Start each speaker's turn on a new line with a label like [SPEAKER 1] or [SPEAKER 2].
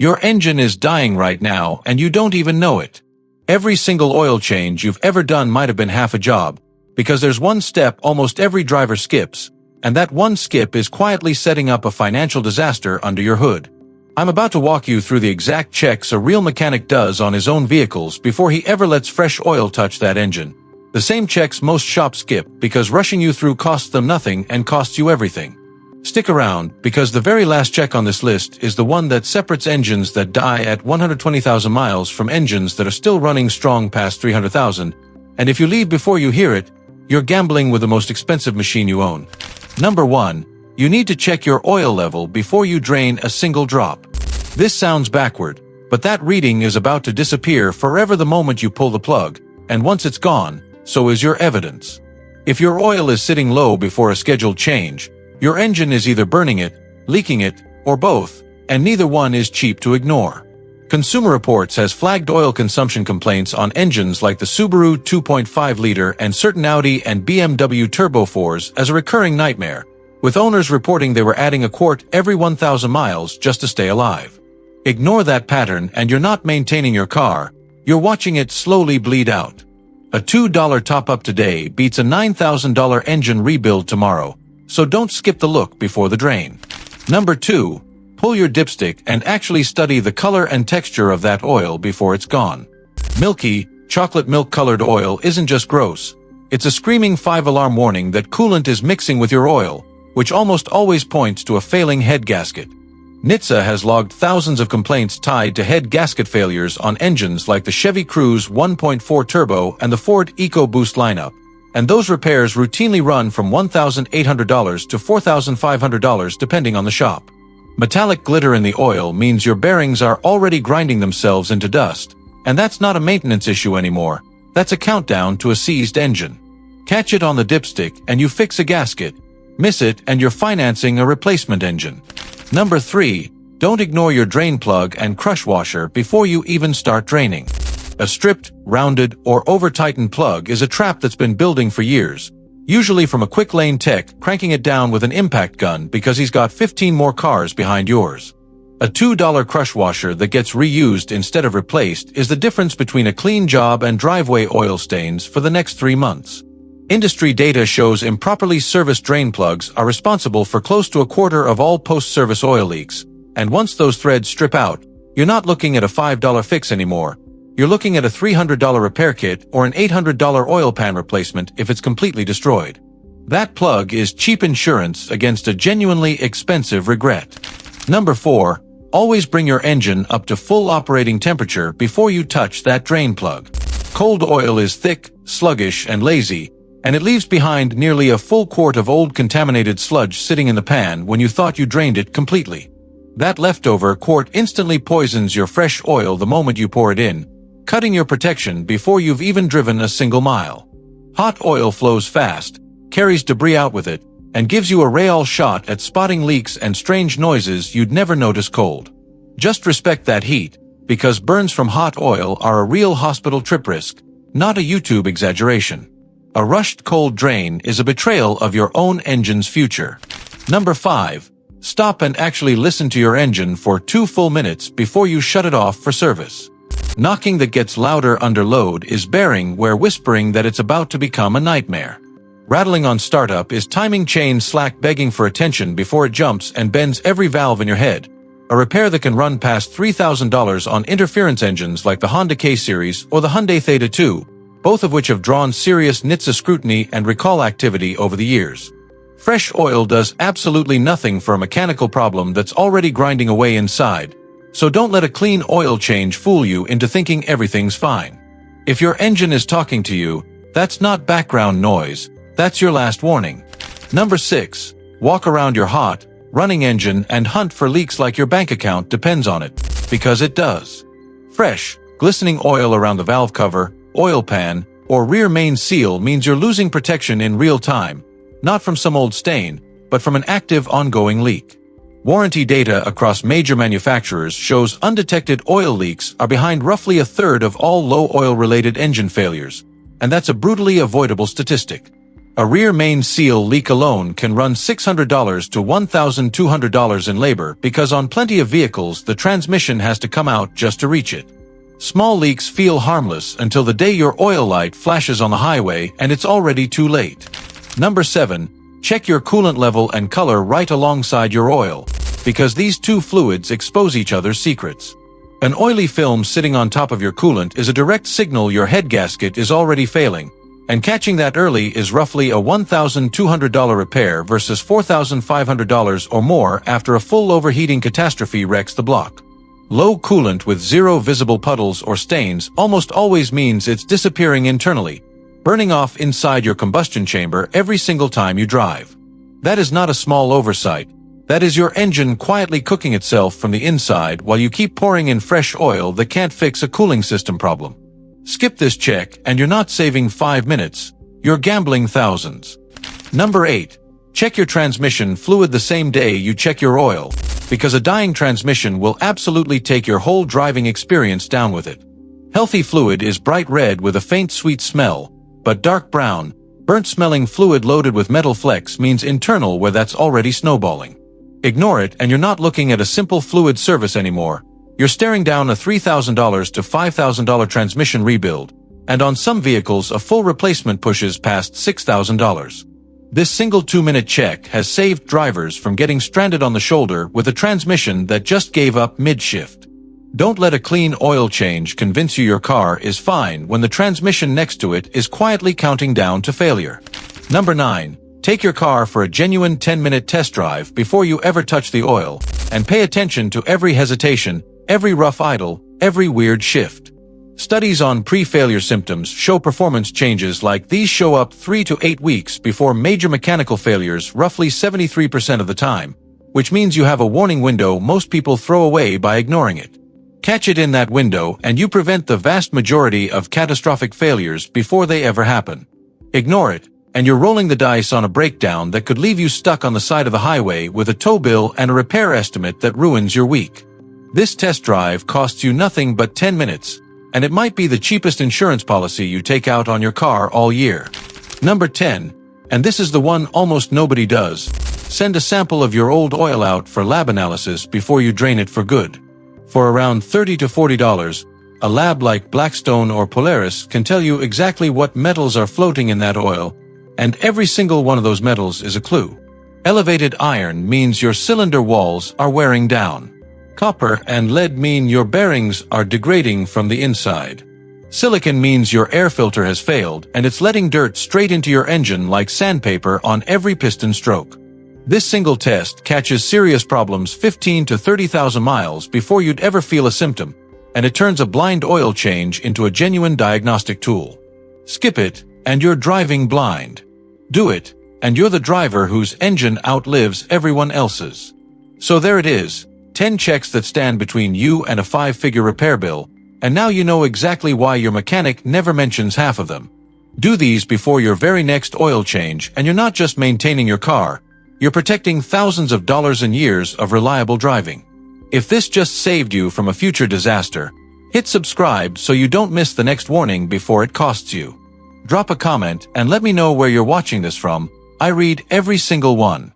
[SPEAKER 1] Your engine is dying right now and you don't even know it. Every single oil change you've ever done might have been half a job, because there's one step almost every driver skips, and that one skip is quietly setting up a financial disaster under your hood. I'm about to walk you through the exact checks a real mechanic does on his own vehicles before he ever lets fresh oil touch that engine. The same checks most shops skip because rushing you through costs them nothing and costs you everything. Stick around, because the very last check on this list is the one that separates engines that die at 120,000 miles from engines that are still running strong past 300,000, and if you leave before you hear it, you're gambling with the most expensive machine you own. Number 1. You need to check your oil level before you drain a single drop. This sounds backward, but that reading is about to disappear forever the moment you pull the plug, and once it's gone, so is your evidence. If your oil is sitting low before a scheduled change, your engine is either burning it, leaking it, or both, and neither one is cheap to ignore. Consumer Reports has flagged oil consumption complaints on engines like the Subaru 2.5-liter and certain Audi and BMW Turbo 4s as a recurring nightmare, with owners reporting they were adding a quart every 1,000 miles just to stay alive. Ignore that pattern and you're not maintaining your car, you're watching it slowly bleed out. A $2 top-up today beats a $9,000 engine rebuild tomorrow, so don't skip the look before the drain. Number 2. Pull your dipstick and actually study the color and texture of that oil before it's gone. Milky, chocolate milk-colored oil isn't just gross. It's a screaming 5-alarm warning that coolant is mixing with your oil, which almost always points to a failing head gasket. NHTSA has logged thousands of complaints tied to head gasket failures on engines like the Chevy Cruze 1.4 Turbo and the Ford EcoBoost lineup, and those repairs routinely run from $1,800 to $4,500 depending on the shop. Metallic glitter in the oil means your bearings are already grinding themselves into dust, and that's not a maintenance issue anymore, that's a countdown to a seized engine. Catch it on the dipstick and you fix a gasket, miss it and you're financing a replacement engine. Number 3. Don't ignore your drain plug and crush washer before you even start draining. A stripped, rounded, or over-tightened plug is a trap that's been building for years, usually from a quick lane tech cranking it down with an impact gun because he's got 15 more cars behind yours. A $2 crush washer that gets reused instead of replaced is the difference between a clean job and driveway oil stains for the next 3 months. Industry data shows improperly serviced drain plugs are responsible for close to a quarter of all post-service oil leaks, and once those threads strip out, you're not looking at a $5 fix anymore. You're looking at a $300 repair kit or an $800 oil pan replacement if it's completely destroyed. That plug is cheap insurance against a genuinely expensive regret. Number 4. Always bring your engine up to full operating temperature before you touch that drain plug. Cold oil is thick, sluggish, and lazy, and it leaves behind nearly a full quart of old contaminated sludge sitting in the pan when you thought you drained it completely. That leftover quart instantly poisons your fresh oil the moment you pour it in, cutting your protection before you've even driven a single mile. Hot oil flows fast, carries debris out with it, and gives you a real shot at spotting leaks and strange noises you'd never notice cold. Just respect that heat, because burns from hot oil are a real hospital trip risk, not a YouTube exaggeration. A rushed cold drain is a betrayal of your own engine's future. Number 5. Stop and actually listen to your engine for 2 full minutes before you shut it off for service. Knocking that gets louder under load is bearing where whispering that it's about to become a nightmare. Rattling on startup is timing chain slack begging for attention before it jumps and bends every valve in your head. A repair that can run past $3,000 on interference engines like the Honda K-Series or the Hyundai Theta 2, both of which have drawn serious NHTSA scrutiny and recall activity over the years. Fresh oil does absolutely nothing for a mechanical problem that's already grinding away inside, so don't let a clean oil change fool you into thinking everything's fine. If your engine is talking to you, that's not background noise, that's your last warning. Number 6. Walk around your hot, running engine and hunt for leaks like your bank account depends on it, because it does. Fresh, glistening oil around the valve cover, oil pan, or rear main seal means you're losing protection in real time, not from some old stain, but from an active ongoing leak. Warranty data across major manufacturers shows undetected oil leaks are behind roughly a third of all low oil-related engine failures, and that's a brutally avoidable statistic. A rear main seal leak alone can run $600 to $1,200 in labor because on plenty of vehicles the transmission has to come out just to reach it. Small leaks feel harmless until the day your oil light flashes on the highway and it's already too late. Number 7. Check your coolant level and color right alongside your oil, because these two fluids expose each other's secrets. An oily film sitting on top of your coolant is a direct signal your head gasket is already failing, and catching that early is roughly a $1,200 repair versus $4,500 or more after a full overheating catastrophe wrecks the block. Low coolant with zero visible puddles or stains almost always means it's disappearing internally, burning off inside your combustion chamber every single time you drive. That is not a small oversight. That is your engine quietly cooking itself from the inside while you keep pouring in fresh oil that can't fix a cooling system problem. Skip this check and you're not saving 5 minutes, you're gambling thousands. Number 8. Check your transmission fluid the same day you check your oil, because a dying transmission will absolutely take your whole driving experience down with it. Healthy fluid is bright red with a faint sweet smell, but dark brown, burnt-smelling fluid loaded with metal flecks means internal where that's already snowballing. Ignore it and you're not looking at a simple fluid service anymore. You're staring down a $3,000 to $5,000 transmission rebuild, and on some vehicles a full replacement pushes past $6,000. This single 2-minute check has saved drivers from getting stranded on the shoulder with a transmission that just gave up mid-shift. Don't let a clean oil change convince you your car is fine when the transmission next to it is quietly counting down to failure. Number 9. Take your car for a genuine 10-minute test drive before you ever touch the oil, and pay attention to every hesitation, every rough idle, every weird shift. Studies on pre-failure symptoms show performance changes like these show up 3 to 8 weeks before major mechanical failures roughly 73% of the time, which means you have a warning window most people throw away by ignoring it. Catch it in that window and you prevent the vast majority of catastrophic failures before they ever happen. Ignore it, and you're rolling the dice on a breakdown that could leave you stuck on the side of the highway with a tow bill and a repair estimate that ruins your week. This test drive costs you nothing but 10 minutes, and it might be the cheapest insurance policy you take out on your car all year. Number 10, and this is the one almost nobody does, send a sample of your old oil out for lab analysis before you drain it for good. For around $30 to $40, a lab like Blackstone or Polaris can tell you exactly what metals are floating in that oil, and every single one of those metals is a clue. Elevated iron means your cylinder walls are wearing down. Copper and lead mean your bearings are degrading from the inside. Silicon means your air filter has failed and it's letting dirt straight into your engine like sandpaper on every piston stroke. This single test catches serious problems 15 to 30,000 miles before you'd ever feel a symptom, and it turns a blind oil change into a genuine diagnostic tool. Skip it, and you're driving blind. Do it, and you're the driver whose engine outlives everyone else's. So there it is. 10 checks that stand between you and a 5-figure repair bill, and now you know exactly why your mechanic never mentions half of them. Do these before your very next oil change, and you're not just maintaining your car, you're protecting thousands of dollars and years of reliable driving. If this just saved you from a future disaster, hit subscribe so you don't miss the next warning before it costs you. Drop a comment and let me know where you're watching this from. I read every single one.